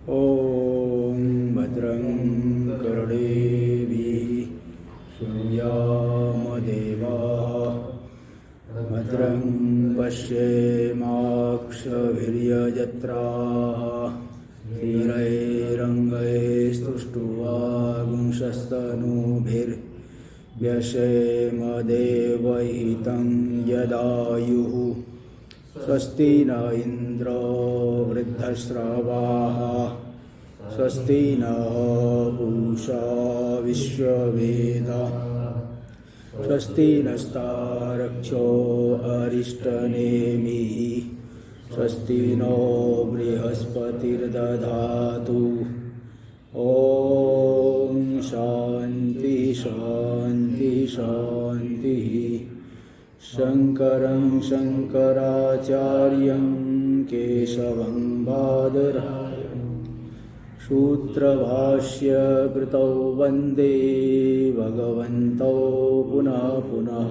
ॐ भद्रं कर्णेभिः शृणुयामदेवाः भद्रं पश्येमाक्षभिर्यजत्राः स्थिरैरङ्गैस्तुष्टुवागुंशस्तनूभिर्व्यसेमदेवहितं यदायुः स्वस्ति न इन्द्रो वृद्धश्रवाः स्वस्ति नः पूषा विश्ववेदाः स्वस्ति नस्तारक्षो अरिष्टनेमिः स्वस्ति नो बृहस्पतिर्दधातु। ॐ शान्ति शान्ति शान्तिः। शङ्करं शङ्कराचार्यं केशवं बादरायणं सूत्रभाष्यकृतौ वन्दे भगवन्तौ पुनः पुनः।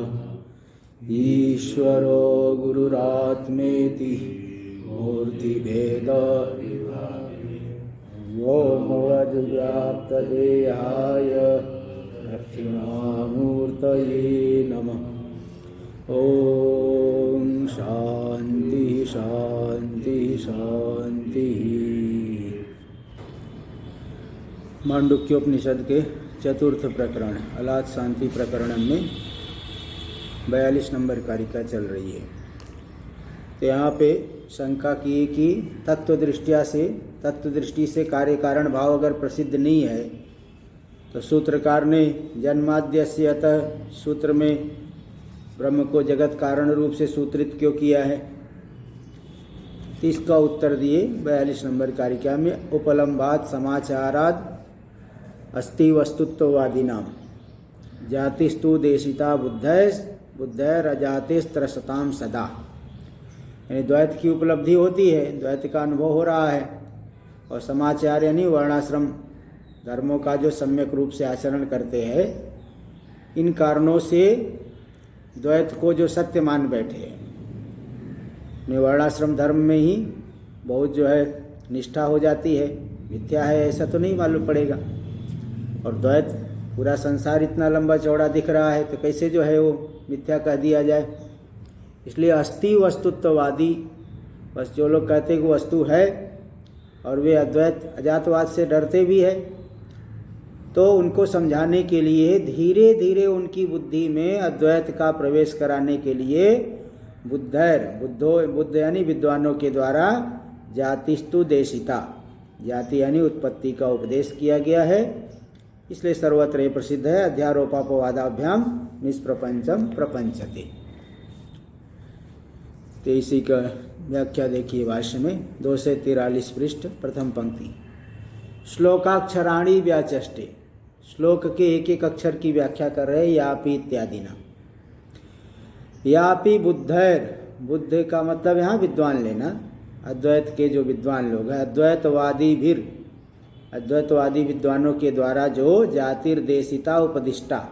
ईश्वरो गुरुरात्मेति मूर्तिभेदव्योमवद्व्याप्तदेहाय दक्षिणामूर्तये नमः। ओम शांति शांति शांति। मांडुक्योपनिषद के चतुर्थ प्रकरण अलाद शांति प्रकरण में 42 नंबर कारिका चल रही है। तो यहाँ पे शंका की कि तत्व दृष्टि से कार्य कारण भाव अगर प्रसिद्ध नहीं है तो सूत्रकार ने जन्माद्यस्य अतः सूत्र में ब्रह्म को जगत कारण रूप से सूत्रित क्यों किया है। इसका उत्तर दिए 42 नंबर कारिका में। उपलम्बात समाचाराद अस्ति वस्तुत्ववादी नाम जातिस्तु देशिता बुद्धैर अजातिस्त्रसताम सदा। यानी द्वैत की उपलब्धि होती है, द्वैत का अनुभव हो रहा है, और समाचार यानी वर्णाश्रम धर्मों का जो सम्यक रूप से आचरण करते हैं, इन कारणों से द्वैत को जो सत्य मान बैठे हैं। वर्णाश्रम धर्म में ही बहुत जो है निष्ठा हो जाती है, मिथ्या है ऐसा तो नहीं मालूम पड़ेगा। और द्वैत पूरा संसार इतना लंबा चौड़ा दिख रहा है तो कैसे जो है वो मिथ्या कह दिया जाए। इसलिए अस्ति वस्तुत्ववादी, बस जो लोग कहते हैं कि वस्तु है और वे अद्वैत अजातवाद से डरते भी है, तो उनको समझाने के लिए धीरे धीरे उनकी बुद्धि में अद्वैत का प्रवेश कराने के लिए बुद्ध यानी विद्वानों के द्वारा जातिस्तु देशिता, जाति यानी उत्पत्ति का उपदेश किया गया है। इसलिए सर्वत्र प्रसिद्ध है अध्यारोपापवादाभ्याम निष्प्रपंचम प्रपंचते। तो इसी का व्याख्या देखिए भाष्य में 2 से 43 पृष्ठ प्रथम पंक्ति। श्लोकाक्षराणी व्याचष्टे, श्लोक के एक एक अक्षर की व्याख्या कर रहे यापी इत्यादि ना। यापी बुद्धैर, बुद्ध का मतलब यहाँ विद्वान लेना, अद्वैत के जो विद्वान लोग हैं, अद्वैतवादी विद्वानों के द्वारा जो जातिर्देशिता उपदिष्टा,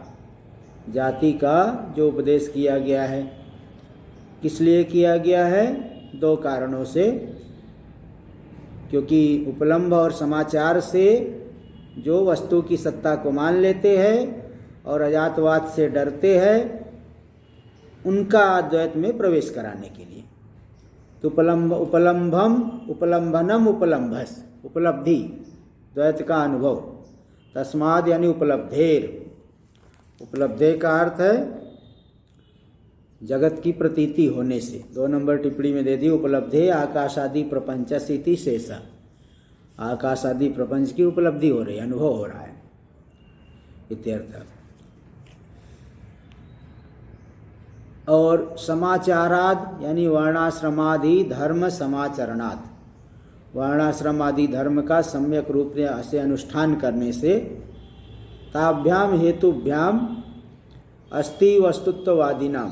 जाति का जो उपदेश किया गया है। किस लिए किया गया है? 2 कारणों से। क्योंकि उपलम्ब और समाचार से जो वस्तु की सत्ता को मान लेते हैं और अजातवाद से डरते हैं, उनका अद्वैत में प्रवेश कराने के लिए। तो उपलम्भनम उपलम्भस, उपलब्धि द्वैत का अनुभव। तस्माद यानी उपलब्धेर, उपलब्धे का अर्थ है जगत की प्रतीति होने से। 2 नंबर टिप्पणी में दे दी उपलब्धे आकाशादि प्रपंचस्थिति शेषा, आकाश आदि प्रपंच की उपलब्धि हो रही है, अनुभव हो रहा है इत्यर्थ। और समाचाराद यानी वर्णाश्रमादि धर्म समाचरणात्, वर्णाश्रम आदि धर्म का सम्यक रूप से अनुष्ठान करने से ताभ्याम हेतुभ्याम अस्ति वस्तुत्ववादी नाम,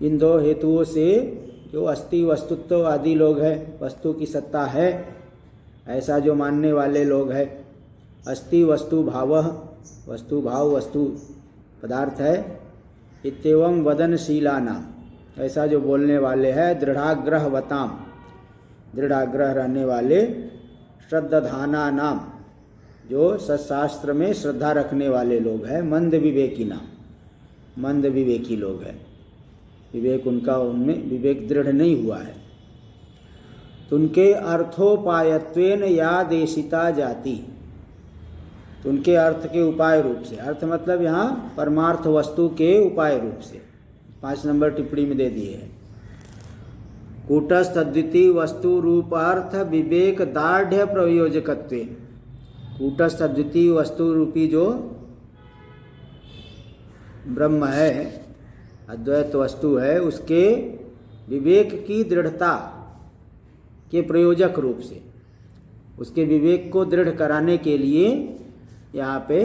इन 2 हेतुओं से जो अस्ति वस्तुत्ववादी लोग हैं, वस्तु की सत्ता है ऐसा जो मानने वाले लोग हैं, अस्ति वस्तु भाव, वस्तु भाव वस्तु पदार्थ है, इत्येवं वदनशीलानाम, ऐसा जो बोलने वाले हैं, दृढ़ाग्रहवताम, दृढ़ाग्रह रहने वाले श्रद्धाना नाम, जो सत्शास्त्र में श्रद्धा रखने वाले लोग हैं, मंद विवेकी नाम, मंद विवेकी लोग हैं, विवेक उनका, उनमें विवेक दृढ़ नहीं हुआ है। तो उनके अर्थोपायत्वेन या देशिता जाति, तो उनके अर्थ के उपाय रूप से, अर्थ मतलब यहाँ परमार्थ वस्तु के उपाय रूप से 5 नंबर टिप्पणी में दे दिए हैं। कूटस्थ अद्वितीय वस्तु रूपार्थ विवेक दार्ढ़ प्रयोजकत्वेन, कूटस्थ अद्वितीय वस्तु रूपी जो ब्रह्म है, अद्वैत वस्तु है, उसके विवेक की दृढ़ता के प्रयोजक रूप से, उसके विवेक को दृढ़ कराने के लिए यहाँ पे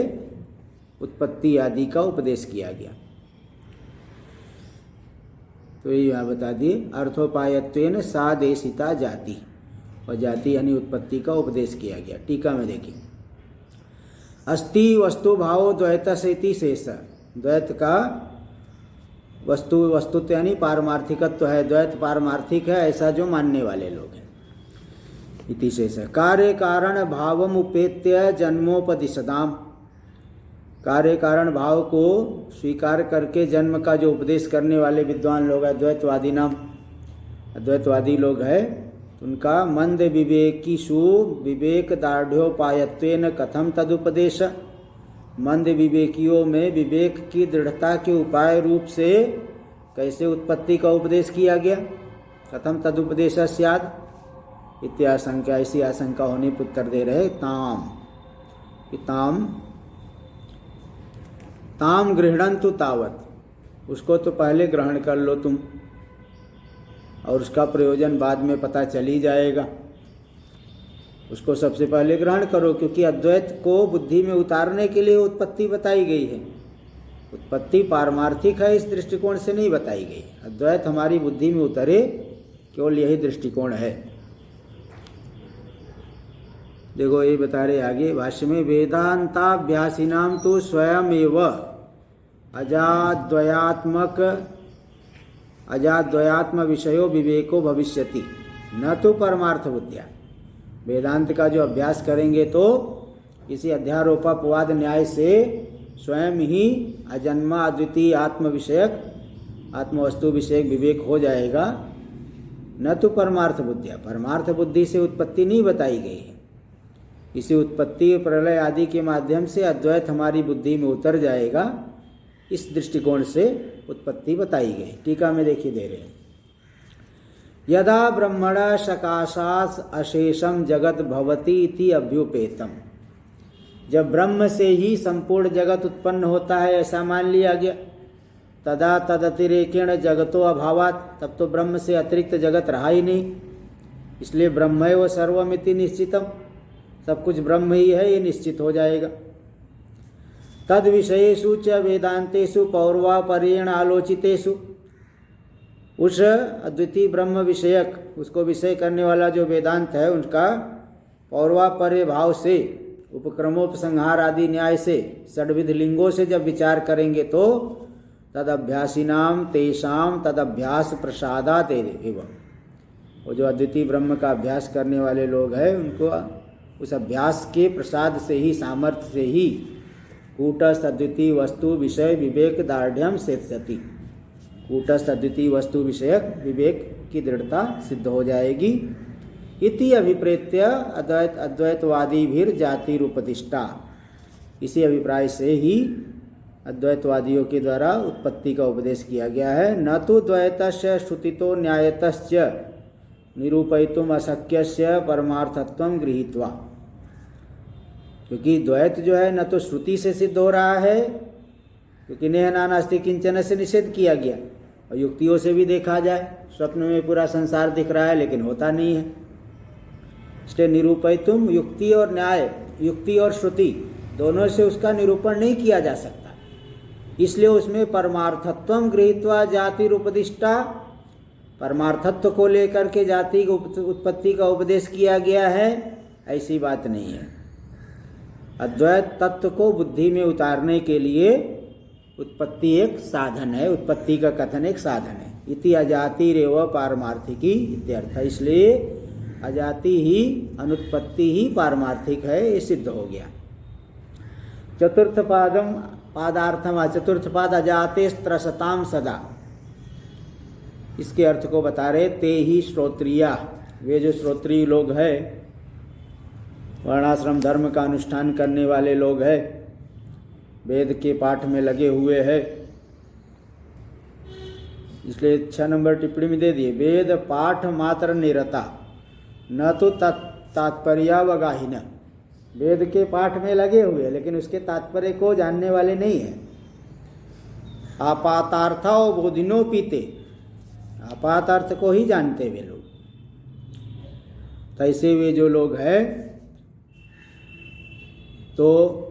उत्पत्ति आदि का उपदेश किया गया। तो ये यहाँ बता दिए, अर्थोपायत्वेन सादेशिता जाति, और जाति यानी उत्पत्ति का उपदेश किया गया। टीका में देखिए, अस्ति वस्तु भाव द्वैत सेति शेष, द्वैत का वस्तुत्व यानी पारमार्थिकत्व है, द्वैत पारमार्थिक है, ऐसा जो मानने वाले लोग हैं। इति शेष कार्य कारण भावम उपेत्य जन्मोपदिशदाम, कार्य कारण भाव को स्वीकार करके जन्म का जो उपदेश करने वाले विद्वान लोग हैं, द्वैतवादी नाम, अद्वैतवादी लोग हैं, उनका मंद विवेकीषु विवेक दार्ढ़्योपायत्वेन कथम तदुपदेश, मंद विवेकियों में विवेक की दृढ़ता के उपाय रूप से कैसे उत्पत्ति का उपदेश किया गया। कथम तदुपदेश स्याद इत्याशंका, ऐसी आशंका होने पर उत्तर दे रहे ताम, कि ताम गृह्णन्तु तावत, उसको तो पहले ग्रहण कर लो तुम, और उसका प्रयोजन बाद में पता चल ही जाएगा। उसको सबसे पहले ग्रहण करो, क्योंकि अद्वैत को बुद्धि में उतारने के लिए उत्पत्ति बताई गई है। उत्पत्ति पारमार्थिक है, इस दृष्टिकोण से नहीं बताई गई। अद्वैत हमारी बुद्धि में उतरे, केवल यही दृष्टिकोण है। देखो ये बता रहे आगे भाष्य में, वेदांताभ्यासिनाम तो स्वयं एव अजाद्वयात्म विषयो विवेको भविष्यति न तो परमार्थ बुद्धिया। वेदांत का जो अभ्यास करेंगे तो इसी अध्यारोपापवाद न्याय से स्वयं ही अजन्मा अद्वितीय आत्म विषयक, आत्मवस्तु विषयक विवेक हो जाएगा, न तो परमार्थ बुद्धिया। परमार्थ बुद्धि से उत्पत्ति नहीं बताई गई है। इसी उत्पत्ति प्रलय आदि के माध्यम से अद्वैत हमारी बुद्धि में उतर जाएगा, इस दृष्टिकोण से उत्पत्ति बताई गई। टीका में देखिए दे रहे हैं, यदा ब्रह्मण सकाशात् अशेषम जगत भवति इति अभ्युपेतम, जब ब्रह्म से ही संपूर्ण जगत उत्पन्न होता है ऐसा मान लिया गया, तदा तदतिरेकेण जगतो अभावात्, तब तो ब्रह्म से अतिरिक्त जगत रहा ही नहीं, इसलिए ब्रह्मैव सर्वमिति निश्चितम, सब कुछ ब्रह्म ही है, ये निश्चित हो जाएगा। तद विषयेषु च वेदांतेषु पौर्वापर्येण आलोचितेषु, उस अद्वितीय ब्रह्म विषयक, उसको विषय करने वाला जो वेदांत है, उनका पौर्वापर्य भाव से, उपक्रमोपसंहार आदि न्याय से, षड्विध लिंगों से जब विचार करेंगे तो तद अभ्यासिनाम तेषाम तद अभ्यास प्रसादात् एवं, वो जो अद्वितीय ब्रह्म का अभ्यास करने वाले लोग हैं, उनको उस अभ्यास के प्रसाद से ही, सामर्थ्य से ही कूटस्थ अद्वितीय वस्तु विषय विवेक दार्ढ़्यम सिद्ध्यति, कूटस्थ अद्वितीय वस्तु विषयक विवेक की दृढ़ता सिद्ध हो जाएगी। इति अभिप्रेत्य अद्वैतवादी भी जाति रूपतिष्ठा, इसी अभिप्राय से ही अद्वैतवादियों के द्वारा उत्पत्ति का उपदेश किया गया है। न तो द्वैतस्य श्रुतितो न्यायतश्च निरूपयितुम अशक्यस्य परमार्थत्वं गृहीत्वा, क्योंकि द्वैत जो है न तो श्रुति से सिद्ध हो रहा है, क्योंकि नेह नास्ति किंचन से निषेध किया गया, और युक्तियों से भी देखा जाए, स्वप्न में पूरा संसार दिख रहा है लेकिन होता नहीं है। इसलिए निरूपयितुम, युक्ति और न्याय, युक्ति और श्रुति दोनों से उसका निरूपण नहीं किया जा सकता, इसलिए उसमें परमार्थत्वं गृहीत्वा जाति उपदिष्टा, परमार्थत्व को लेकर के जाति की उत्पत्ति का उपदेश किया गया है, ऐसी बात नहीं है। अद्वैत तत्व को बुद्धि में उतारने के लिए उत्पत्ति एक साधन है, उत्पत्ति का कथन एक साधन है। इति अजाति रेव पारमार्थिकी इत्यर्थ, इसलिए अजाति ही अनुत्पत्ति ही पारमार्थिक है, ये सिद्ध हो गया। चतुर्थ पादार्थम चतुर्थ पाद अजाते त्रसताम सदा, इसके अर्थ को बता रहे। ते ही श्रोत्रिया, वे जो श्रोत्रिय लोग हैं, वर्णाश्रम धर्म का अनुष्ठान करने वाले लोग हैं, वेद के पाठ में लगे हुए हैं, इसलिए 6 नंबर टिप्पणी में दे दिए, वेद पाठ मात्र निरता न तो तात्पर्यावगाहिन, वेद के पाठ में लगे हुए लेकिन उसके तात्पर्य को जानने वाले नहीं है। आपातार्था बोधिनो पीते, आपात अर्थ को ही जानते वे लोग। तैसे वे जो लोग हैं तो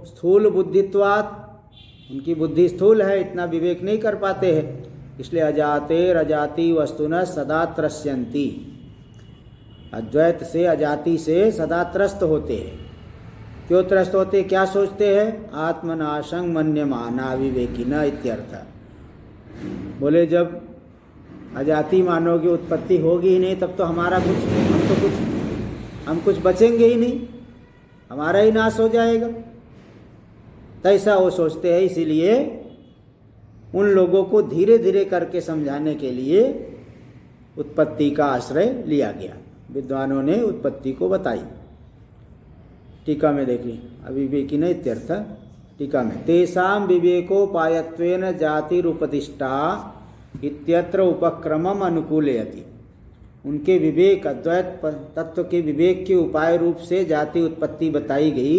स्थूल बुद्धित्वात्, उनकी बुद्धि स्थूल है, इतना विवेक नहीं कर पाते हैं, इसलिए अजाते रजाति वस्तुन सदा त्रस्यन्ति, अद्वैत से अजाति से सदा त्रस्त होते हैं। क्यों त्रस्त होते, क्या सोचते हैं? आत्मनाशं मन्यमाना विवेकिना इत्यर्थ। बोले जब अजाति मानोगे, उत्पत्ति होगी ही नहीं, तब तो हमारा हम कुछ बचेंगे ही नहीं, हमारा ही नाश हो जाएगा। तैसा वो सोचते हैं। इसीलिए उन लोगों को धीरे धीरे करके समझाने के लिए उत्पत्ति का आश्रय लिया गया। विद्वानों ने उत्पत्ति को बताई। टीका में देखिए, अविवेकी न इत्यर्थ। टीका में तेषां विवेकोपायत्वेन जातिरुपदिष्टा इत्यत्र उपक्रमम अनुकूलयति, उनके विवेक, अद्वैत तत्व के विवेक के उपाय रूप से जाति उत्पत्ति बताई गई।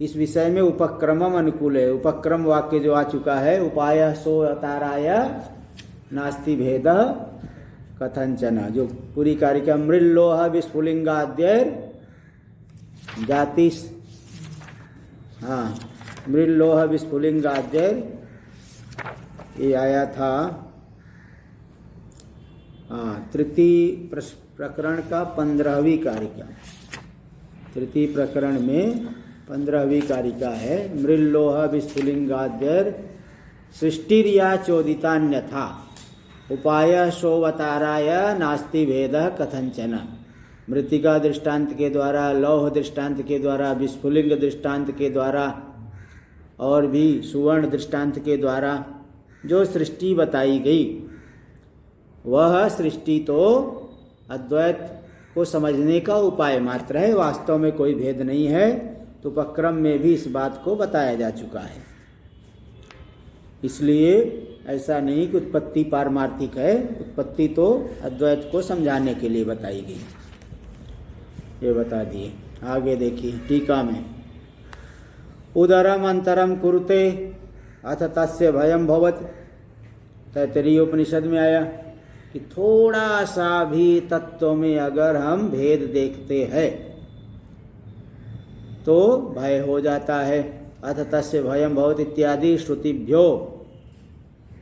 इस विषय में उपक्रमम अनुकूल है। उपक्रम वाक्य जो आ चुका है, उपाय सो अताराय नास्ति भेद कथंचन, जो पूरी कारिका मृल्लोह विस्फुलिंगाद्यैर जाति, हाँ मृल्लोह विस्फुलिंगाद्यैर, ये आया था तृतीय प्रकरण का 15वीं कारिका। तृतीय प्रकरण में 15वीं कारिका है। मृल्लोह विस्फुलिंगाद्यैर सृष्टिर्या चोदितान्यथा उपाय शोवताराय नास्ति भेद कथंचन। मृत्तिका दृष्टांत के द्वारा, लौह दृष्टांत के द्वारा, विस्फुलिंग दृष्टांत के द्वारा और भी सुवर्ण दृष्टांत के द्वारा जो सृष्टि बताई गई, वह सृष्टि तो अद्वैत को समझने का उपाय मात्र है, वास्तव में कोई भेद नहीं है। तो उपक्रम में भी इस बात को बताया जा चुका है। इसलिए ऐसा नहीं कि उत्पत्ति पारमार्थिक है, उत्पत्ति तो अद्वैत को समझाने के लिए बताई गई, ये बता दिए। आगे देखिए टीका में, उदरम अंतरम कुरुते अथ तस्य भयम भवत। तैत्तरीय उपनिषद में आया कि थोड़ा सा भी तत्व में अगर हम भेद देखते हैं तो भय हो जाता है। अथ तस्य भयम भवत इत्यादि श्रुतिभ्यो,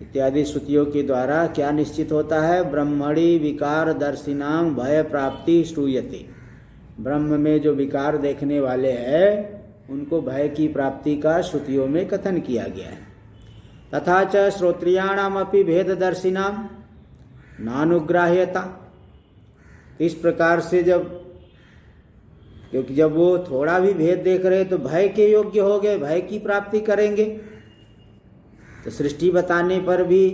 इत्यादि श्रुतियों के द्वारा क्या निश्चित होता है? ब्रह्मणि विकार दर्शिनां भय प्राप्ति श्रूयते, ब्रह्म में जो विकार देखने वाले हैं उनको भय की प्राप्ति का श्रुतियों में कथन किया गया है। तथा च श्रोत्रियाणामपि भेददर्शिनां नानुग्राह्यता, इस प्रकार से क्योंकि जब वो थोड़ा भी भेद देख रहे तो भय के योग्य हो गए, भय की प्राप्ति करेंगे, तो सृष्टि बताने पर भी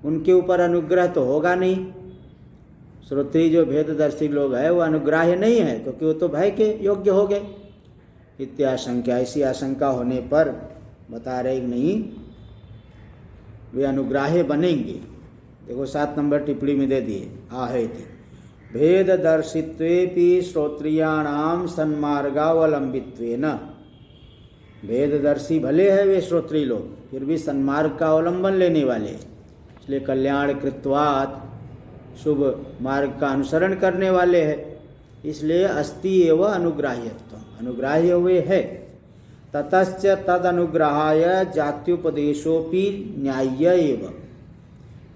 उनके ऊपर अनुग्रह तो होगा नहीं। श्रोत्री जो भेददर्शी लोग हैं वो अनुग्राह्य नहीं है, क्योंकि वो तो भय के योग्य हो गए। इत्याशंका, ऐसी आशंका होने पर बता रहे नहीं, वे अनुग्राह्य बनेंगे। देखो 7 नंबर टिप्पणी में दे दिए, आहे थी भेद दर्शित्वेपि श्रोत्रियाणाम सन्मार्गावलंबित्वेन। भेददर्शी भले है वे श्रोत्री लोग, फिर भी सन्मार्ग का अवलंबन लेने वाले, इसलिए कल्याण कृत्वात्, शुभ मार्ग का अनुसरण करने वाले हैं, इसलिए अस्ति एव अनुग्राह्यत्व, अनुग्राह्य हुए है। ततश्च तद अनुग्रहाय जात्युपदेशोपि न्याय्य एव,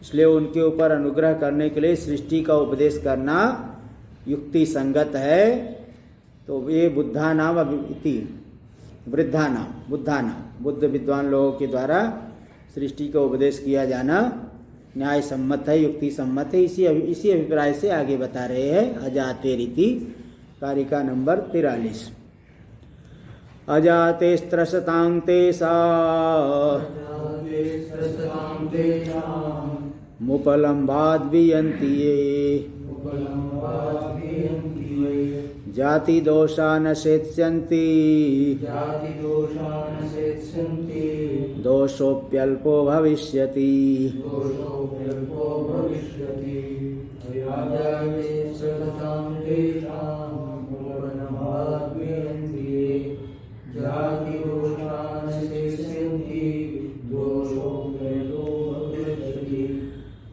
इसलिए उनके ऊपर अनुग्रह करने के लिए सृष्टि का उपदेश करना युक्ति संगत है। तो वे बुद्धानाम इति, वृद्धानाम, बुद्धानाम, बुद्ध विद्वान लोगों के द्वारा सृष्टि का उपदेश किया जाना न्याय सम्मत है, युक्ति सम्मत है। इसी अभिप्राय से आगे बता रहे हैं अजाते रीति कारिका नंबर 43। अजाते स्त्रसतां तेषा मुपलम्बाद् वियन्ति ये जाति दोषा न सेत्स्यन्ति दोषोऽप्यल्पो भविष्यति।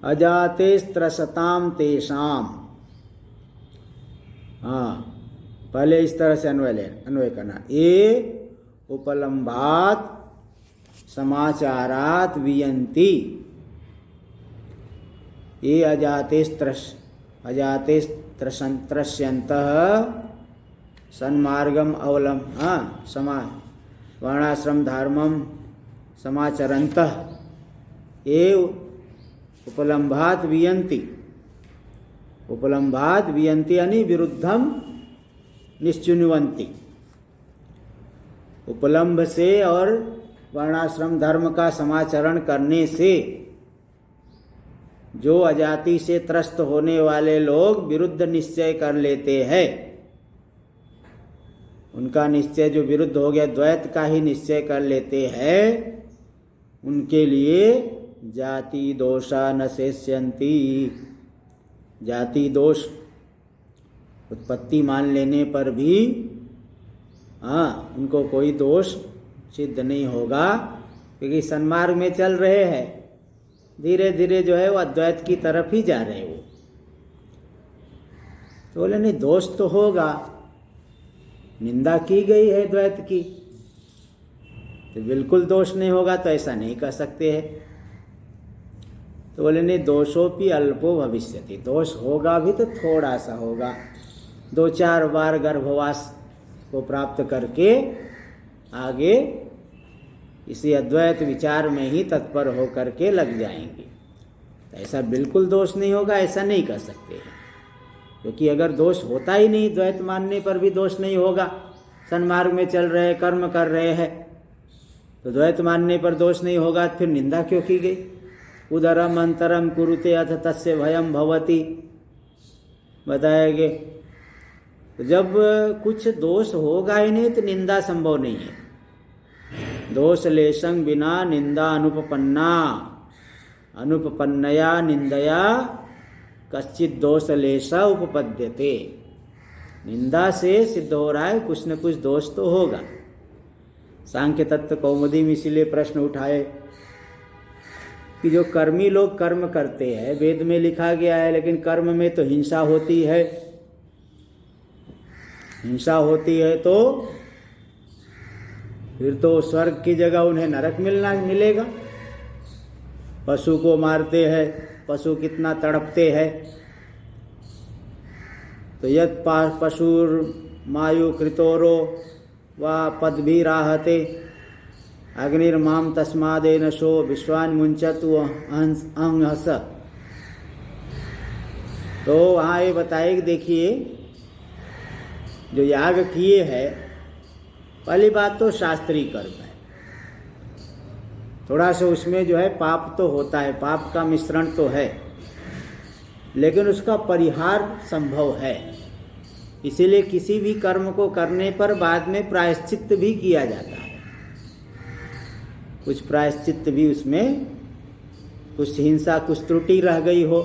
अजाते स्त्रसताम तेषाम। हाँ, पहले इस तरह से अन्वय करना। ये उपलम्भात समाचारात वियन्ति। ये अजाते त्रस्यन्तः सन्मार्गम वर्णाश्रम धर्मम समाचरन्तः ये उपलम्भात वियन्ति। उपलम्भात वियन्ति यानी विरुद्धम निश्चुन्वन्ति। उपलम्भ से और वर्णाश्रम धर्म का समाचरण करने से जो अजाति से त्रस्त होने वाले लोग विरुद्ध निश्चय कर लेते हैं, उनका निश्चय जो विरुद्ध हो गया, द्वैत का ही निश्चय कर लेते हैं, उनके लिए जाति दोषा न शेष्यन्ति। जाति दोष उत्पत्ति मान लेने पर भी उनको कोई दोष सिद्ध नहीं होगा, क्योंकि सन्मार्ग में चल रहे हैं। धीरे धीरे जो है वो अद्वैत की तरफ ही जा रहे वो। तो बोले नहीं, दोष तो होगा, निंदा की गई है द्वैत की, तो बिल्कुल दोष नहीं होगा तो ऐसा नहीं कह सकते हैं। तो बोले नहीं, दोषोपि अल्पो भविष्यति। दोष होगा भी तो थोड़ा सा होगा, 2-4 बार गर्भवास को प्राप्त करके आगे इसी अद्वैत विचार में ही तत्पर हो करके लग जाएंगे। तो ऐसा बिल्कुल दोष नहीं होगा, ऐसा नहीं कह सकते हैं, क्योंकि अगर दोष होता ही नहीं, द्वैत मानने पर भी दोष नहीं होगा, सन्मार्ग में चल रहे, कर्म कर रहे हैं, तो द्वैत मानने पर दोष नहीं होगा, फिर निंदा क्यों की गई? उदरम अंतरम कुरुते अथ तस्य भयम भवति बताएंगे। तो जब कुछ दोष होगा ही नहीं तो निंदा संभव नहीं है। दोष लेशं बिना निंदा अनुपपन्ना, अनुपपन्नया निंदया कश्चित दोष लेशा उपपद्यते। निंदा से सिद्ध हो रहा है कुछ न कुछ दोष तो होगा। सांख्य तत्व कौमुदी में इसीलिए प्रश्न उठाए कि जो कर्मी लोग कर्म करते हैं, वेद में लिखा गया है, लेकिन कर्म में तो हिंसा होती है। हिंसा होती है तो फिर तो स्वर्ग की जगह उन्हें नरक मिलेगा। पशु को मारते हैं, पशु कितना तड़पते हैं। तो यत् पशुर मायु कृतोरो वा पद्भिराहते अग्निर्माम तस्मादेन शो विश्वान मुंचतु अंहस। तो वहाँ ये बताए कि देखिए, जो याग किए हैं, पहली बात तो शास्त्रीय कर्म है, थोड़ा सा उसमें जो है पाप तो होता है, पाप का मिश्रण तो है, लेकिन उसका परिहार संभव है। इसीलिए किसी भी कर्म को करने पर बाद में प्रायश्चित्त भी किया जाता है। कुछ प्रायश्चित्त भी उसमें, कुछ हिंसा, कुछ त्रुटि रह गई हो।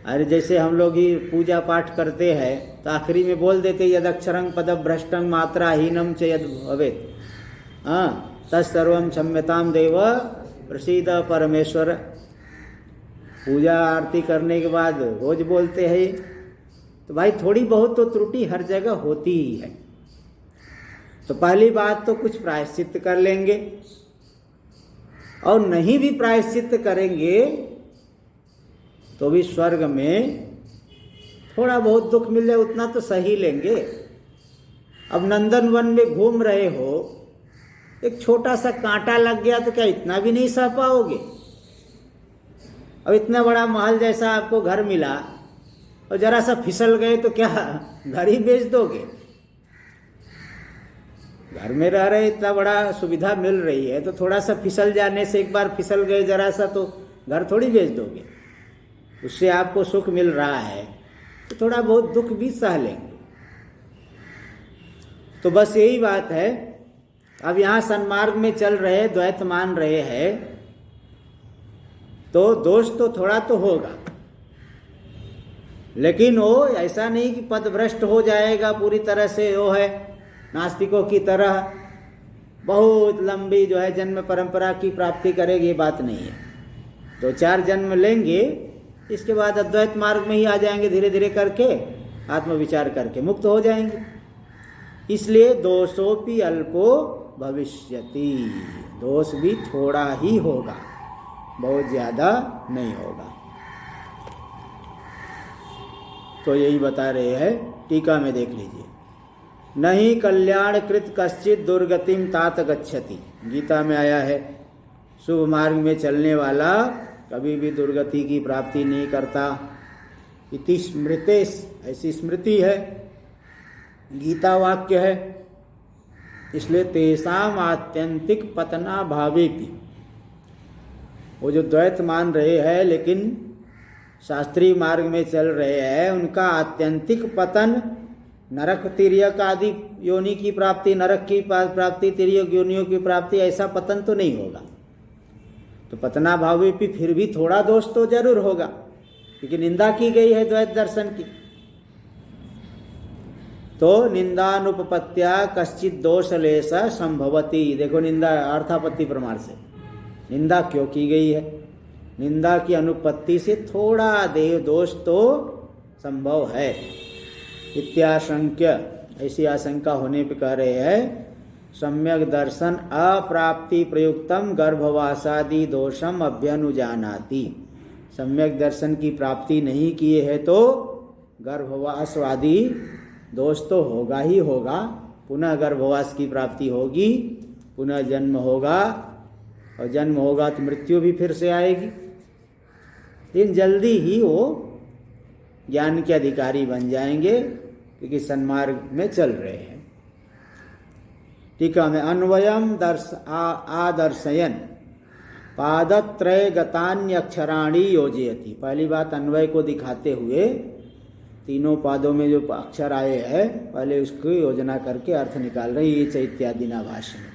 अरे जैसे हम लोग ही पूजा पाठ करते हैं तो आखिरी में बोल देते यद अक्षरं पदभ्रष्टं मात्राहीनं च यद भवेत् तत्सर्वं क्षम्यतां देव प्रसीद परमेश्वर। पूजा आरती करने के बाद रोज बोलते हैं। तो भाई थोड़ी बहुत तो त्रुटि हर जगह होती ही है। तो पहली बात तो कुछ प्रायश्चित्त कर लेंगे, और नहीं भी प्रायश्चित्त करेंगे तो भी स्वर्ग में थोड़ा बहुत दुख मिल जाए उतना तो सही लेंगे। अब नंदन वन में घूम रहे हो, एक छोटा सा कांटा लग गया तो क्या इतना भी नहीं सह पाओगे? अब इतना बड़ा महल जैसा आपको घर मिला और जरा सा फिसल गए तो क्या घर ही बेच दोगे? घर में रह रहे इतना बड़ा सुविधा मिल रही है तो थोड़ा सा फिसल जाने से, एक बार फिसल गए जरा सा, तो घर थोड़ी बेच दोगे? उससे आपको सुख मिल रहा है तो थोड़ा बहुत दुख भी सह लेंगे। तो बस यही बात है। अब यहाँ सन्मार्ग में चल रहे, द्वैत मान रहे हैं, तो दोष तो थोड़ा तो होगा, लेकिन वो ऐसा नहीं कि पथभ्रष्ट हो जाएगा पूरी तरह से, वो है नास्तिकों की तरह बहुत लंबी जो है जन्म परंपरा की प्राप्ति करेगी, ये बात नहीं है। 2-4 जन्म लेंगे, इसके बाद अद्वैत मार्ग में ही आ जाएंगे, धीरे धीरे करके आत्मविचार करके मुक्त हो जाएंगे। इसलिए दोषोपि अल्पो भविष्यति, दोष भी थोड़ा ही होगा, बहुत ज्यादा नहीं होगा। तो यही बता रहे हैं, टीका में देख लीजिए। नहीं कल्याण कृत कश्चित दुर्गतिम तात गच्छति, गीता में आया है शुभ मार्ग में चलने वाला कभी भी दुर्गति की प्राप्ति नहीं करता। इति स्मृतेश, ऐसी स्मृति है, गीता वाक्य है। इसलिए तेषाम आत्यंतिक पतना भावेपि, वो जो द्वैत मान रहे हैं लेकिन शास्त्रीय मार्ग में चल रहे हैं, उनका आत्यंतिक पतन नरक तिर्यक आदि योनि की प्राप्ति, नरक की प्राप्ति, तिर्यक योनियों की प्राप्ति, ऐसा पतन तो नहीं होगा। तो पतना भावेपि फिर भी थोड़ा दोष तो जरूर होगा, क्योंकि निंदा की गई है द्वैत दर्शन की। तो निंदानुपपत्या कश्चित दोषलेश संभवती, देखो निंदा अर्थापत्ति प्रमाण से निंदा क्यों की गई है? निंदा की अनुपत्ति से थोड़ा देह दोष तो संभव है। इत्याशंक्य, ऐसी आशंका होने पे कह रहे हैं सम्यक दर्शन अप्राप्ति प्रयुक्तम गर्भवासादि दोषम अभ्यनुजानाति। सम्यक दर्शन की प्राप्ति नहीं किए है तो गर्भवासवादी दोष तो होगा ही होगा, पुनः गर्भवास की प्राप्ति होगी, पुनः जन्म होगा, और जन्म होगा तो मृत्यु भी फिर से आएगी। लेकिन जल्दी ही वो ज्ञान के अधिकारी बन जाएंगे, क्योंकि सन्मार्ग में चल रहे हैं। टीका में अन्वयम आदर्शयन पादत्रय गतान्यक्षराणि योजयति। पहली बात अन्वय को दिखाते हुए तीनों पादों में जो अक्षर आए हैं पहले उसकी योजना करके अर्थ निकाल रहे। ये चैत्यादि ना भाष्य में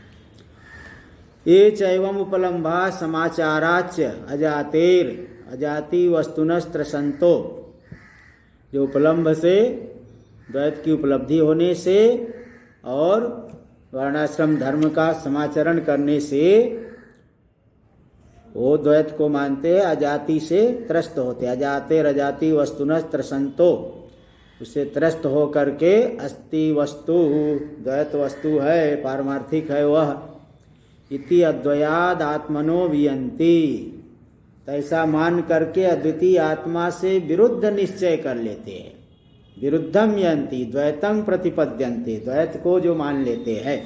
ये चैवम उपलम्भा समाचाराच अजातेर अजाति वस्तुनस्त्रसंतो, जो उपलम्भ से द्वैत की उपलब्धि होने से और वर्णाश्रम धर्म का समाचरण करने से वो द्वैत को मानते हैं, अजाति से त्रस्त होते। अजाते रजाति वस्तुनस्त्रसंतो, उससे त्रस्त हो करके अस्ति वस्तु, द्वैत वस्तु है, पारमार्थिक है वह, इति अद्वयाद आत्मनो वियंती, ऐसा मान करके अद्वितीय आत्मा से विरुद्ध निश्चय कर लेते हैं। विरुद्धम यंती द्वैतम प्रतिपद्यन्ते, द्वैत को जो मान लेते हैं।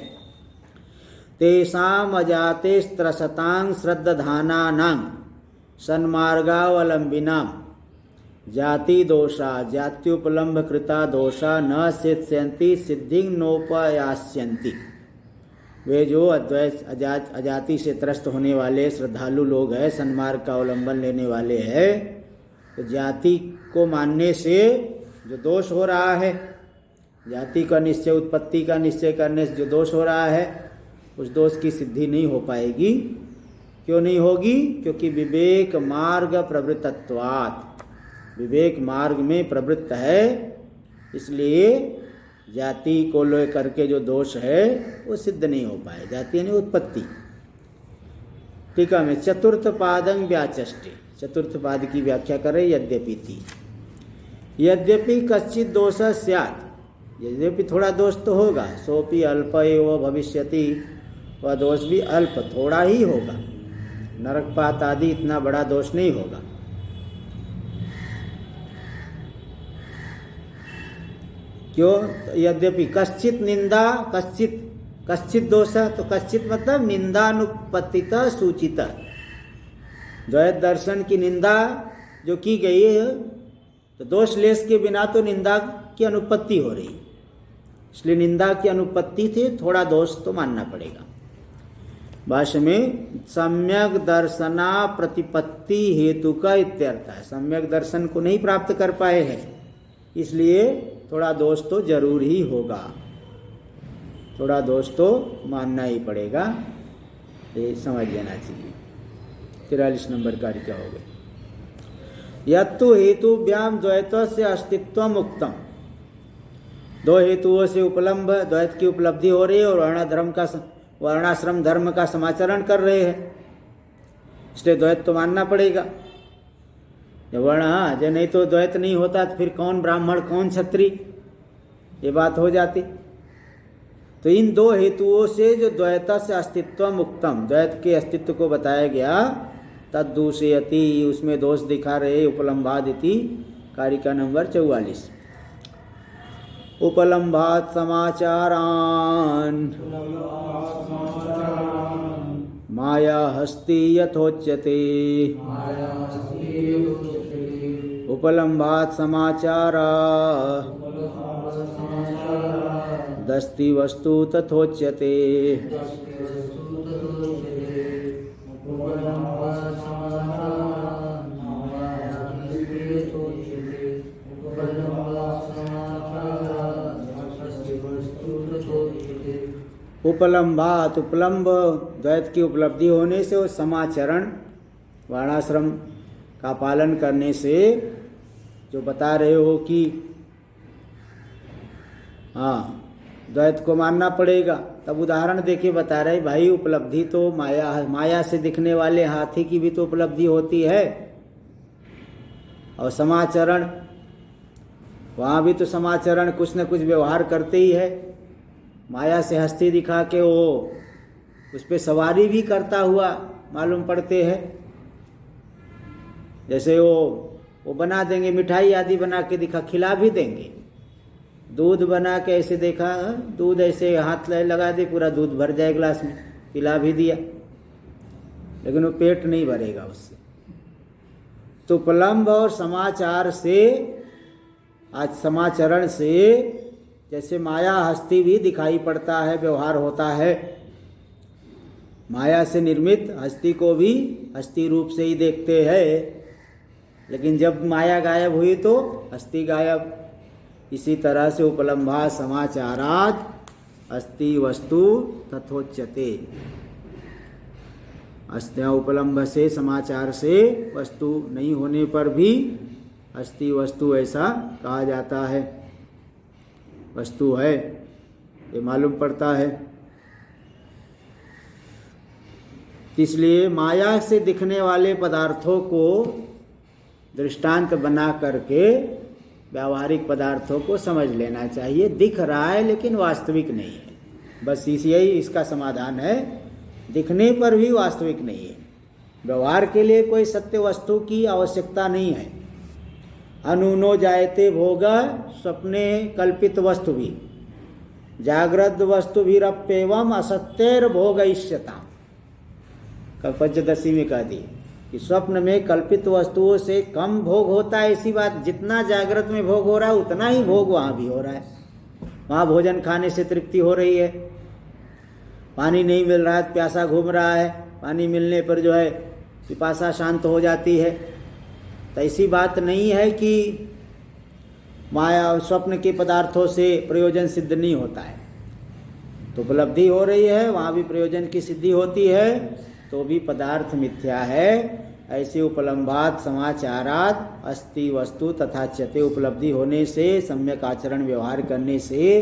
तेषाम अजाते त्रसतां श्रद्धानानां सन्मार्गावलंबिनां जाति दोषा जात्युपलम्भ कृता दोषा न सिद्ध्यन्ति सिद्धिं नोपयास्यन्ति। वे जो अद्वैत अजाति से त्रस्त होने वाले श्रद्धालु लोग हैं, सन्मार्ग का अवलंबन लेने वाले हैं, तो जाति को मानने से जो दोष हो रहा है, जाति का निश्चय, उत्पत्ति का निश्चय करने से जो दोष हो रहा है, उस दोष की सिद्धि नहीं हो पाएगी। क्यों नहीं होगी? क्योंकि विवेक मार्ग प्रवृत्तत्वात्, विवेक मार्ग में प्रवृत्त है, इसलिए जाति को लेकर के जो दोष है वो सिद्ध नहीं हो पाए। जाति यानी उत्पत्ति। टीका में चतुर्थ पादं व्याचष्टे, चतुर्थ पाद की व्याख्या करें। यद्यपि थी, यद्यपि कश्चित दोष स्यात्, यद्यपि थोड़ा दोष तो होगा, सोपि अल्प एव भविष्यति, वह दोष भी अल्प थोड़ा ही होगा, नरकपात आदि इतना बड़ा दोष नहीं होगा। क्यों? यद्यपि कश्चित निंदा, कश्चित दोष, तो कश्चित मतलब निंदानुपतित सूचित, द्वैत दर्शन की निंदा जो की गई है तो दोष लेस के बिना तो निंदा की अनुपत्ति हो रही, इसलिए निंदा की अनुपत्ति थे, थोड़ा दोष तो मानना पड़ेगा। भाष्य में सम्यक दर्शना प्रतिपत्ति हेतु का इत्यर्थ है, सम्यक दर्शन को नहीं प्राप्त कर पाए हैं इसलिए थोड़ा दोष तो जरूर ही होगा, थोड़ा दोष तो मानना ही पड़ेगा, ये समझ लेना चाहिए। 43 नंबर कार्य क्या हो गए? यत्तु हेतुभ्याम द्वैत से अस्तित्व मुक्तम, दो हेतुओं से उपलम्ब द्वैत की उपलब्धि हो रही है और वर्णाश्रम धर्म का समाचरण कर रहे हैं, इसलिए द्वैत तो मानना पड़ेगा। जब वर्ण जो नहीं तो द्वैत नहीं होता तो फिर कौन ब्राह्मण कौन क्षत्रिय, ये बात हो जाती। तो इन दो हेतुओं से जो द्वैत से अस्तित्व मुक्तम, द्वैत के अस्तित्व को बताया गया, तद्दूषयति, उसमें दोष दिखा रहे उपलम्भादिति, कारिका नंबर 44। उपलम्भात समाचारान माया हस्ति यथोच्यते, उपलम्भात समाचारा दस्ति वस्तु तथोच्यते। उपलम्भात, उपलम्ब द्वैत की उपलब्धि होने से, और समाचरण वर्णाश्रम का पालन करने से, जो बता रहे हो कि हाँ द्वैत को मानना पड़ेगा, तब उदाहरण देके बता रहे भाई उपलब्धि तो माया से दिखने वाले हाथी की भी तो उपलब्धि होती है, और समाचरण वहाँ भी तो समाचरण कुछ न कुछ व्यवहार करते ही है, माया से हस्ती दिखा के वो उस पर सवारी भी करता हुआ मालूम पड़ते हैं। जैसे वो बना देंगे मिठाई आदि बना के दिखा, खिला भी देंगे, दूध बना के ऐसे देखा, दूध ऐसे हाथ लगा दे पूरा दूध भर जाए गिलास में, पिला भी दिया, लेकिन वो पेट नहीं भरेगा उससे। तो उपलम्ब और समाचार से, आज समाचरण से, जैसे माया हस्ती भी दिखाई पड़ता है, व्यवहार होता है, माया से निर्मित हस्ती को भी हस्ती रूप से ही देखते हैं, लेकिन जब माया गायब हुई तो हस्ती गायब। इसी तरह से उपलम्भा समाचाराद अस्ति वस्तु तथोच्यते, अस्त्या उपलम्भ से, समाचार से वस्तु नहीं होने पर भी अस्ति वस्तु ऐसा कहा जाता है, वस्तु है ये मालूम पड़ता है। इसलिए माया से दिखने वाले पदार्थों को दृष्टांत बना करके व्यावहारिक पदार्थों को समझ लेना चाहिए। दिख रहा है लेकिन वास्तविक नहीं है, बस यही इसका समाधान है। दिखने पर भी वास्तविक नहीं है, व्यवहार के लिए कोई सत्य वस्तु की आवश्यकता नहीं है। अनूनो जायते भोग स्वप्ने कल्पित वस्तु भी, जागृत वस्तु भी रप्येवम असत्यैर भोगयिष्यताम्, पंचदशी में कह दी कि स्वप्न में कल्पित वस्तुओं से कम भोग होता है, ऐसी बात, जितना जागृत में भोग हो रहा है उतना ही भोग वहाँ भी हो रहा है। वहाँ भोजन खाने से तृप्ति हो रही है, पानी नहीं मिल रहा है, प्यासा घूम रहा है, पानी मिलने पर जो है पिपासा शांत हो जाती है। तो ऐसी बात नहीं है कि माया स्वप्न के पदार्थों से प्रयोजन सिद्ध नहीं होता है, तो उपलब्धि हो रही है, वहाँ भी प्रयोजन की सिद्धि होती है, तो भी पदार्थ मिथ्या है। ऐसे उपलम्भात समाचारात अस्ति वस्तु तथा च्यते, उपलब्धि होने से, सम्यक आचरण व्यवहार करने से,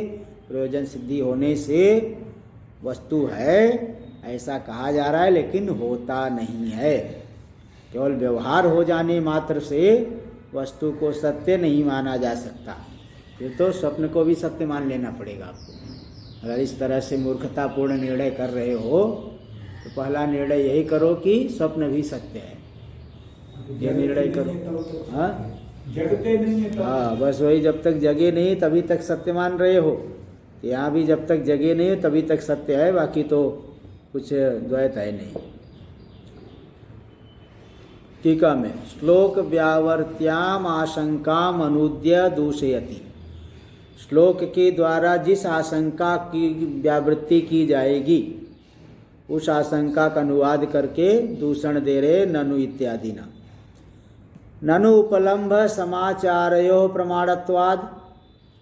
प्रयोजन सिद्धि होने से वस्तु है ऐसा कहा जा रहा है, लेकिन होता नहीं है। केवल व्यवहार हो जाने मात्र से वस्तु को सत्य नहीं माना जा सकता, फिर तो स्वप्न को भी सत्य मान लेना पड़ेगा आपको। अगर इस तरह से मूर्खतापूर्ण निर्णय कर रहे हो तो पहला निर्णय यही करो कि स्वप्न भी सत्य है, ये निर्णय करो। हाँ जगते नहीं है, हाँ बस वही, जब तक जगे नहीं तभी तक सत्य मान रहे हो, यहाँ भी जब तक जगे नहीं तभी तक सत्य है, बाकी तो कुछ द्वैत है नहीं। टीका में श्लोक व्यावर्त्याम आशंकाम अनुद्य दूषयति। श्लोक के द्वारा जिस आशंका की व्यावृत्ति की जाएगी उस आशंका का अनुवाद करके दूषण दे रहे ननु इत्यादि ना। ननु उपलम्भ समाचारयो प्रमाणत्वाद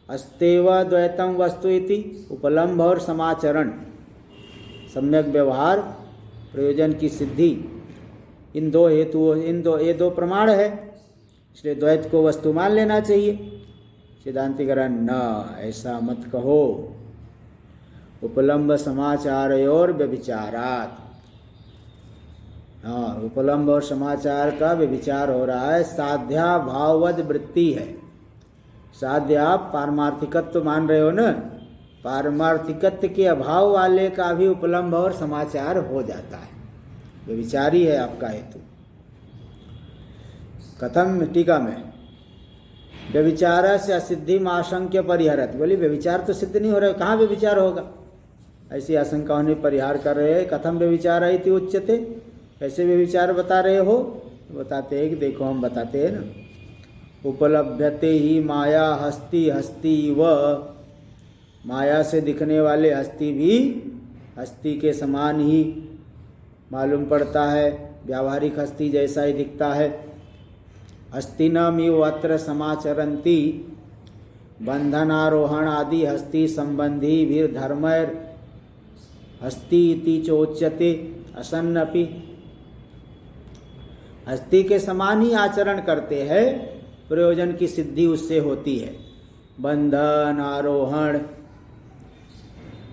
अस्तेव द्वैतम वस्तु इति। उपलम्भ और समाचरण, सम्यक व्यवहार, प्रयोजन की सिद्धि, इन दो हेतुओं ये दो प्रमाण है, इसलिए द्वैत को वस्तु मान लेना चाहिए। सिद्धांतिकरण न ऐसा मत कहो। उपलम्भ समाचार और व्यभिचारात, हाँ उपलम्भ और समाचार का व्यभिचार हो रहा है। साध्या भाववद वृत्ति है। साध्य आप पारमार्थिकत्व मान रहे हो न, पारमार्थिकत्व के अभाव वाले का भी उपलम्भ और समाचार हो जाता है, व्यभिचारी है आपका हेतु। कथम टीका में व्यभिचार से असिद्धि आशंक्य परिहरत। बोली व्यभिचार तो सिद्ध नहीं हो रहा है, कहाँ व्यभिचार होगा, ऐसी आशंकाओं ने परिहार कर रहे हैं। कथम व्यभिचार इति उच्यते, कैसे व्यभिचार बता रहे हो, बताते हैं कि देखो हम बताते हैं ना। उपलभ्यते ही माया हस्ति हस्ति व, माया से दिखने वाले हस्ती भी हस्ती के समान ही मालूम पड़ता है, व्यावहारिक हस्ती जैसा ही दिखता है। हस्तिनमिव अत्र समाचरन्ति बंधनारोहण आदि हस्ती संबंधी भी धर्मैर हस्ती इति चोच्यते असन्नपि। हस्ती के समान ही आचरण करते हैं, प्रयोजन की सिद्धि उससे होती है। बंधन आरोहण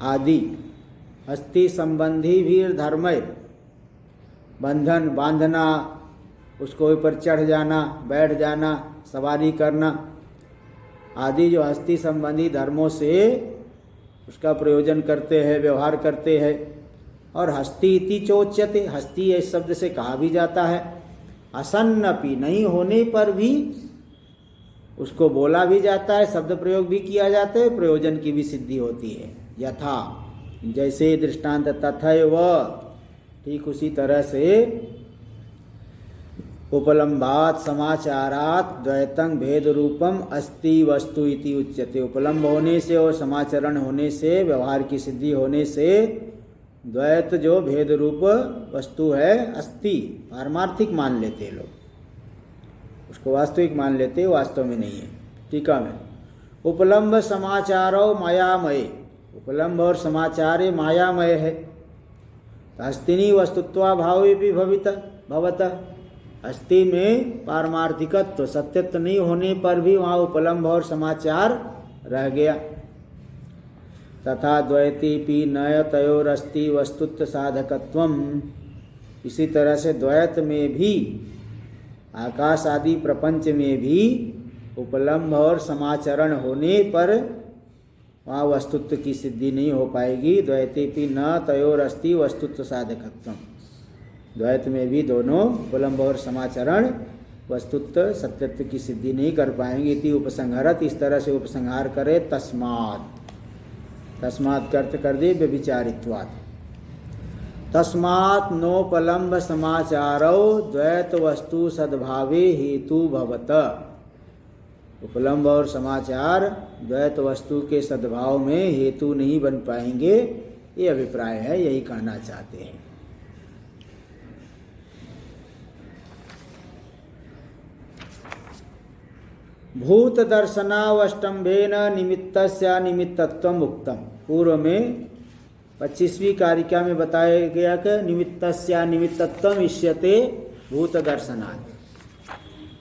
आदि हस्ती संबंधी भी धर्मैर, बंधन बांधना, उसको ऊपर चढ़ जाना, बैठ जाना, सवारी करना आदि जो हस्ती संबंधी धर्मों से उसका प्रयोजन करते हैं, व्यवहार करते हैं। और हस्ती इति चोच्यते, हस्ती इस शब्द से कहा भी जाता है। असन्नपि, नहीं होने पर भी उसको बोला भी जाता है, शब्द प्रयोग भी किया जाता है, प्रयोजन की भी सिद्धि होती है। यथा, जैसे दृष्टांत तथैव, ठीक उसी तरह से उपलम्भात समाचारात द्वैतं भेद रूपम अस्ति वस्तु इति उच्यते। उपलम्ब होने से और समाचरण होने से, व्यवहार की सिद्धि होने से द्वैत जो भेद रूप वस्तु है अस्ति, पारमार्थिक मान लेते लोग, उसको वास्तविक मान लेते, वास्तव में नहीं है। टीका में उपलम्ब समाचारो मायामय, उपलम्ब और समाचार मायामय है। हस्तिनी वस्तुत्वाभावे भी भवत, हस्ती में पारमार्थिकत्व सत्यत्व नहीं होने पर भी वहाँ उपलम्ब और समाचार रह गया। तथा द्वैतीपि नय तयोरस्ति वस्तुत्व साधकत्वम, इसी तरह से द्वैत में भी, आकाश आदि प्रपंच में भी उपलम्ब और समाचरण होने पर वहाँ वस्तुत्व की सिद्धि नहीं हो पाएगी। द्वैतीपि न तयोरस्ति वस्तुत्व साधकत्वम, द्वैत में भी दोनों उपलम्ब और समाचरण वस्तुत्व सत्यत्व की सिद्धि नहीं कर पाएंगे। इति उपसंहरत, इस तरह से उपसंहार करे। तस्मात्, तस्मात् का अर्थ कर दे व्यभिचारित्वात्। तस्मात् नोपलम्ब समाचारो द्वैत वस्तु सद्भावे हेतु भवत। उपलम्ब और समाचार द्वैत वस्तु के सद्भाव में हेतु नहीं बन पाएंगे, ये अभिप्राय है, यही कहना चाहते हैं। भूत दर्शनावष्टम्भेन निमित्तस्य निमित्तत्वम उक्तम। पूर्व में 25वीं कारिका में बताया गया कि निमित्तस्य निमित्तत्वम इष्यते भूत दर्शनात्,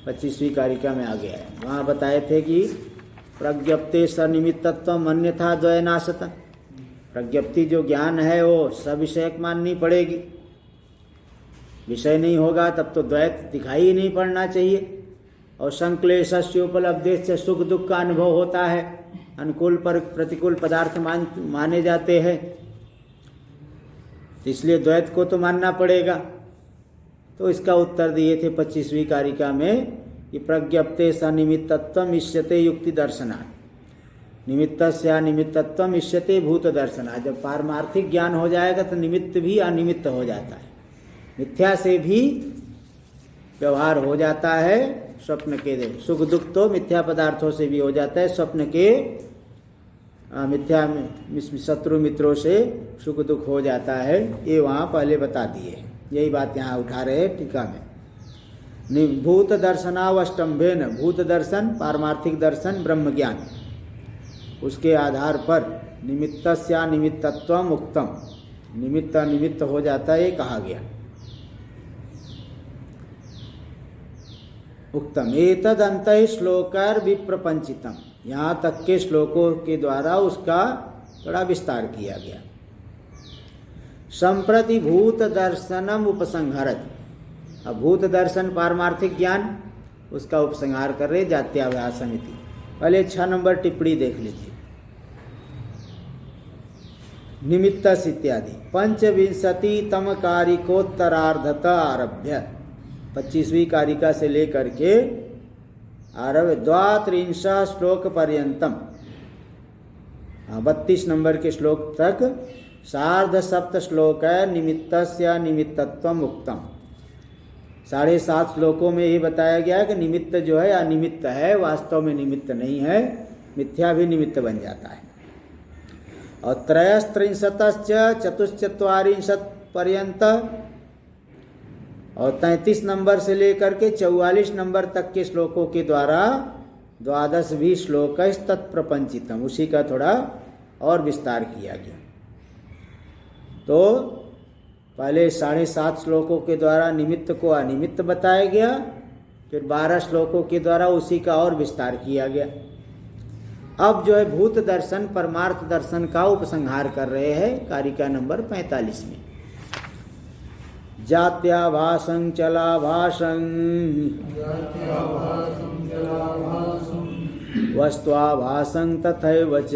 25वीं कारिका में आ गया है। वहाँ बताए थे कि प्रज्ञप्ते सनिमित्तत्वम अन्यथा द्वयनाशत, प्रज्ञप्ति जो ज्ञान है वो सविषयक माननी पड़ेगी, विषय नहीं होगा तब तो द्वैत दिखाई ही नहीं पड़ना चाहिए। और संक्लेशस्य उपलब्धि से सुख दुख का अनुभव होता है, अनुकूल पर प्रतिकूल पदार्थ माने जाते हैं, इसलिए द्वैत को तो मानना पड़ेगा। तो इसका उत्तर दिए थे 25वीं कारिका में कि प्रज्ञप्ते सनिमित्तत्वम इष्यते युक्ति दर्शनात्, निमित्तस्य निमित्तत्वम इष्यते भूत दर्शनात्। जब पारमार्थिक ज्ञान हो जाएगा तो निमित्त भी अनिमित्त हो जाता है, मिथ्या से भी व्यवहार हो जाता है स्वप्न के दे। सुख दुख तो मिथ्या पदार्थों से भी हो जाता है, स्वप्न के मिथ्या शत्रु मित्रों से सुख दुख हो जाता है, ये वहाँ पहले बता दिए। यही बात यहाँ उठा रहे हैं टीका में। भूत दर्शनावष्टम्भेन, भूत दर्शन पारमार्थिक दर्शन ब्रह्म ज्ञान, उसके आधार पर निमित्तस्या निमित्तत्वम उक्तम, निमित्त निमित्त हो जाता है, ये कहा गया। उक्तम एतद अंतः श्लोकार विप्रपंचितम, यहाँ तक के श्लोकों के द्वारा उसका थोड़ा विस्तार किया गया। संप्रति भूत दर्शनम उपसंहरत, अब भूत दर्शन पारमार्थिक ज्ञान उसका उपसंहार कर रहे जात्याभ्यास समिति। पहले 6 नंबर टिप्पणी देख लीजिए। निमित्तस इत्यादि 25तम कारिकोत्तरार्धत आरभ्य, 25वीं कारिका से लेकर के आरभ्य 32 श्लोक पर्यंतम, 32 नंबर के श्लोक तक सार्ध सप्त श्लोक है निमित्तस्य निमित्तत्वम उक्तम। 7.5 श्लोकों में ये बताया गया है कि निमित्त जो है अनिमित्त है, वास्तव में निमित्त नहीं है, मिथ्या भी निमित्त बन जाता है। और 33 चतुश्चत्वारिंशत् पर्यंत और 33 नंबर से लेकर के 44 नंबर तक के श्लोकों के द्वारा 12 श्लोक तत्प्रपंचितम, उसी का थोड़ा और विस्तार किया गया। तो पहले 7.5 श्लोकों के द्वारा निमित्त को अनिमित्त बताया गया, फिर 12 श्लोकों के द्वारा उसी का और विस्तार किया गया। अब जो है भूत दर्शन परमार्थ दर्शन का उपसंहार कर रहे हैं कारिका नंबर 45 में। जात्याभासं चलाभासं वस्त्वाभासं तथैव च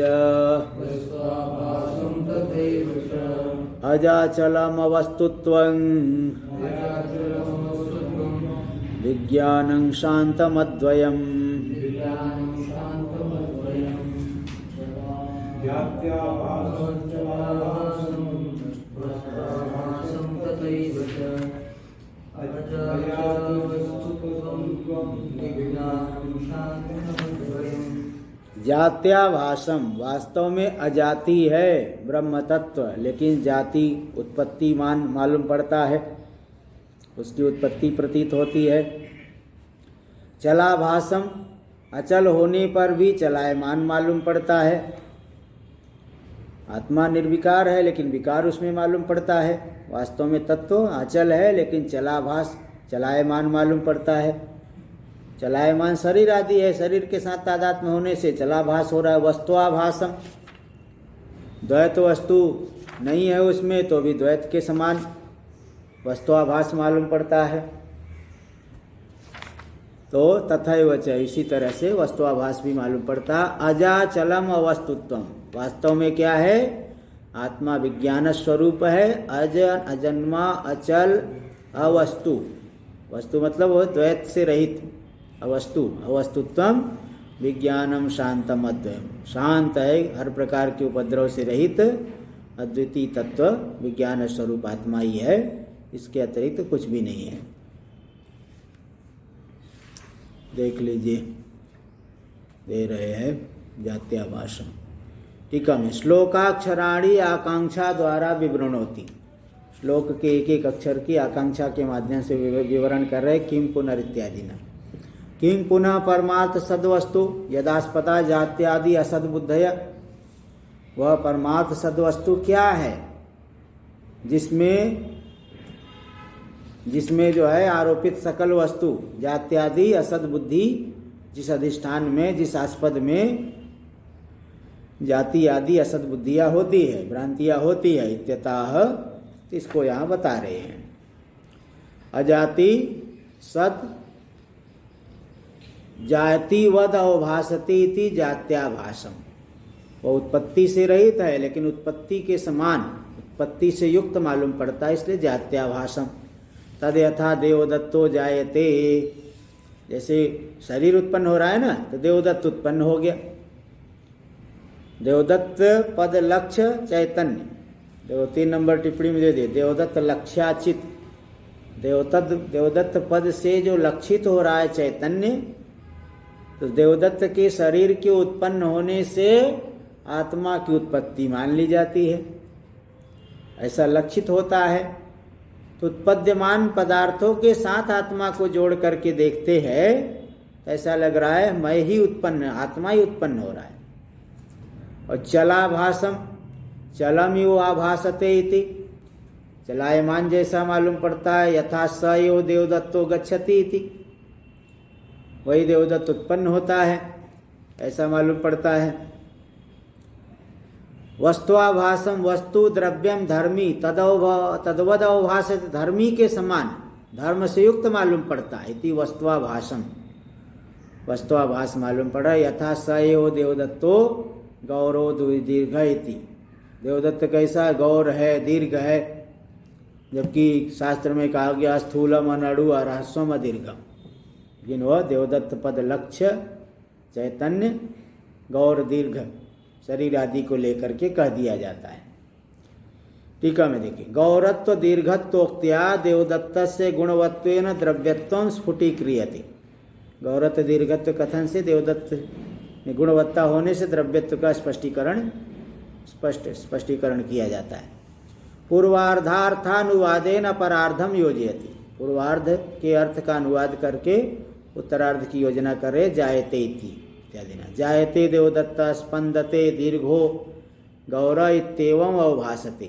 अजाचलमवस्तुत्वं विज्ञानं शान्तमद्वयम्। जात्याभासम, वास्तव में अजाति है ब्रह्म तत्व, लेकिन जाति उत्पत्तिमान मालूम पड़ता है, उसकी उत्पत्ति प्रतीत होती है। चलाभासम, अचल होने पर भी चलायमान मालूम पड़ता है। आत्मा निर्विकार है लेकिन विकार उसमें मालूम पड़ता है। वास्तव में तत्व अचल है लेकिन चलाभास चलायमान मालूम पड़ता है। चलायमान शरीर आदि है, शरीर के साथ तादात्म्य होने से चलाभास हो रहा है। वस्तुआभासम, द्वैत वस्तु नहीं है उसमें तो भी द्वैत के समान वस्तुआभास मालूम पड़ता है। तो तथैव च, इसी तरह से वस्तुआभास भी मालूम पड़ता। अजाचलम अवस्तुत्वम, वास्तव में क्या है? आत्मा विज्ञान स्वरूप है, अजन्मा अचल अवस्तु। वस्तु मतलब वो द्वैत से रहित, अवस्तु अवस्तुत्वम विज्ञानम शांतम अद्वयम, शांत है, हर प्रकार के उपद्रव से रहित अद्वितीय तत्व विज्ञान स्वरूप आत्मा ही है, इसके अतिरिक्त कुछ भी नहीं है। देख लीजिए, दे रहे हैं जात्याभासम। टीका में श्लोकाक्षराणी आकांक्षा द्वारा विवरण होती, श्लोक के एक एक अक्षर की आकांक्षा के माध्यम से विवरण कर रहे। किम पुनरित्यादि न किम पुनः परमार्थ सद्वस्तु यदास्पदा जात्यादि असद्बुद्धय, वह परमार्थ सद्वस्तु क्या है जिसमें जो है आरोपित सकल वस्तु जात्यादि असद बुद्धि, जिस अधिष्ठान में जिस आस्पद में जाति आदि असद बुद्धियाँ होती है, भ्रांतियाँ होती है, इत्यतः इसको यहाँ बता रहे हैं। अजाति सद जाति वद अवभासती इति जात्याभासम, वह उत्पत्ति से रहित है लेकिन उत्पत्ति के समान, उत्पत्ति से युक्त मालूम पड़ता है, इसलिए जात्याभासम। तद यथा देवदत्तो जायते, जैसे शरीर उत्पन्न हो रहा है ना, तो देवदत्त उत्पन्न हो गया। देवदत्त पद लक्ष्य चैतन्य, देखो 3 नंबर टिप्पणी में दे दिए, देवदत्त लक्ष्याचित देवदत्त पद से जो लक्षित हो रहा है चैतन्य, तो देवदत्त के शरीर के उत्पन्न होने से आत्मा की उत्पत्ति मान ली जाती है, ऐसा लक्षित होता है। तो उत्पद्यमान पदार्थों के साथ आत्मा को जोड़ करके देखते हैं तो ऐसा लग रहा है मैं ही उत्पन्न, आत्मा ही उत्पन्न हो रहा है। और चलाभासम चलम यो आभासते इति, चलायमान जैसा मालूम पड़ता है। यथा स यो देवदत्तो गच्छति इति, वही देवदत्त उत्पन्न होता है ऐसा मालूम पड़ता है। वस्तुआभासम वस्तु द्रव्यम धर्मी तद्वद अवभाषित, धर्मी के समान धर्म से युक्त मालूम पड़ता है। इति वस्तुआभासम, वस्तुआभास मालूम पड़ा। यथा स यो देवदत्तो गौरो दीर्घ इति, देवदत्त कैसा गौर है, दीर्घ है, जबकि शास्त्र में कहा गया स्थूलम अनड़ु अरहस्वम दीर्घम, लेकिन वह देवदत्त पद लक्ष्य चैतन्य गौर दीर्घ शरीर आदि को लेकर के कह दिया जाता है। टीका में देखिए, गौरत्व दीर्घत्वोक्त्या देवदत्त से गुणवत्वेन द्रव्यत्वं स्फुटीक्रियते, गौरत्व दीर्घत्व कथन से देवदत्त में गुणवत्ता होने से द्रव्यत्व का स्पष्टीकरण किया जाता है। पूर्वार्धार्थानुवादेन अपरार्धम योजयति, पूर्वार्ध के अर्थ का अनुवाद करके उत्तरार्ध की योजना करे। जायते इति इत्यादि ना, जायते देवदत्त स्पंदते दीर्घो गौर इत्येवं अवभासते,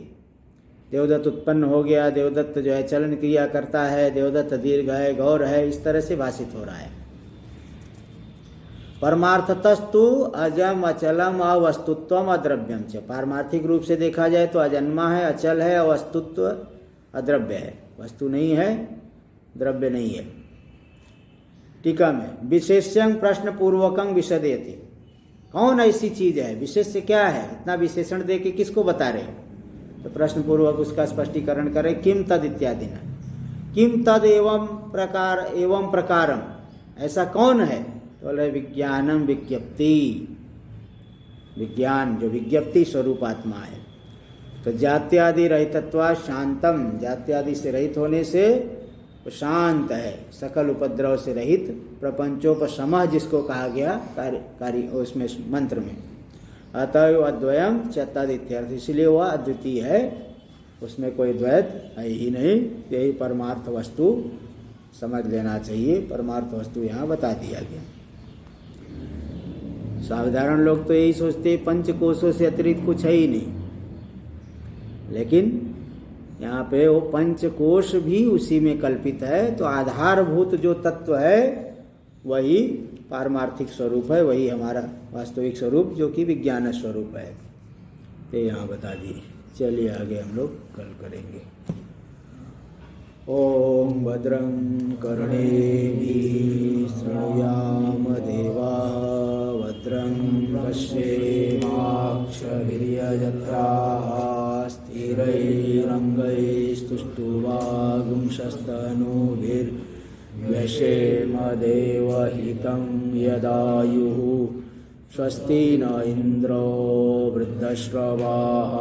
देवदत्त उत्पन्न हो गया, देवदत्त जो है चलन क्रिया करता है, देवदत्त दीर्घ है, गौर है, इस तरह से भाषित हो रहा है। परमार्थतस्तु अजम अचलम अवस्तुत्वम अद्रव्यम च, पारमार्थिक रूप से देखा जाए तो अजन्मा है, अचल है, अवस्तुत्व अद्रव्य है, वस्तु नहीं है, द्रव्य नहीं है। टीका में विशेष्यं प्रश्न पूर्वकं विशदयति, कौन ऐसी चीज है, विशेष्य क्या है, इतना विशेषण दे के किसको बता रहे हो, तो प्रश्न पूर्वक उसका स्पष्टीकरण करें। किम तद इत्यादि न, किम तद एवं प्रकारम, ऐसा कौन है, तो बोले विज्ञानम विज्ञप्ति, विज्ञान जो विज्ञप्ति स्वरूप आत्मा है। तो जात्यादि रहितत्वा शांतम, जात्यादि से रहित होने से शांत है, सकल उपद्रव से रहित, प्रपंचोपशमः जिसको कहा गया कार्य उसमें मंत्र में, अतएव अद्वयम च तद इत्यर्थ, इसलिए वह अद्वितीय है, उसमें कोई द्वैत है ही नहीं, यही परमार्थ वस्तु समझ लेना चाहिए। परमार्थ वस्तु यहाँ बता दिया गया। साधारण लोग तो यही सोचते हैं पंच कोशों से अतिरिक्त कुछ है ही नहीं, लेकिन यहाँ पे वो पंच कोश भी उसी में कल्पित है। तो आधारभूत जो तत्व है वही पारमार्थिक स्वरूप है, वही हमारा वास्तविक स्वरूप जो कि विज्ञान स्वरूप है, तो यहाँ बता दिए। चलिए आगे हम लोग कल करेंगे। ओम भद्रं कर्णेभिः शृणुयाम देवाः, भद्रं पश्येमाक्षभिर्यजत्राः, स्थिरैरङ्गैस्तुष्टुवागुंशस्तनूभिर्व्यशेम देवहितं यदायुः। स्वस्ति न इंद्रो वृद्धश्रवाः,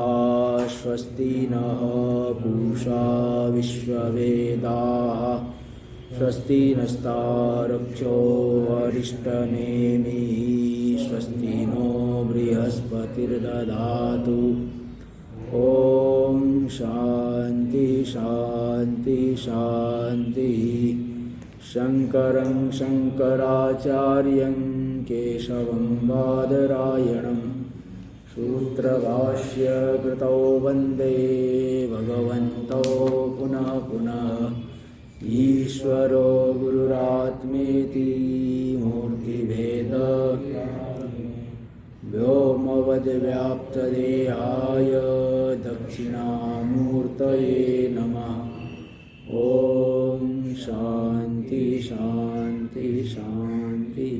स्वस्ति नः पूषा विश्ववेदाः, स्वस्ति नस्तार्क्ष्यो अरिष्टनेमिः, स्वस्ति नो बृहस्पतिर्दधातु। ओम शांति शांति शांति। शंकरं शंकराचार्यं केशवं बादरायणं सूत्रभाष्य कृतौ वन्दे भगवन्तौ पुनः पुनः। ईश्वरो गुरुरात्मेति मूर्तिभेद व्योमवद्व्याप्तदेहाय दक्षिणामूर्तये नमः। ओम शांति शांति शांति।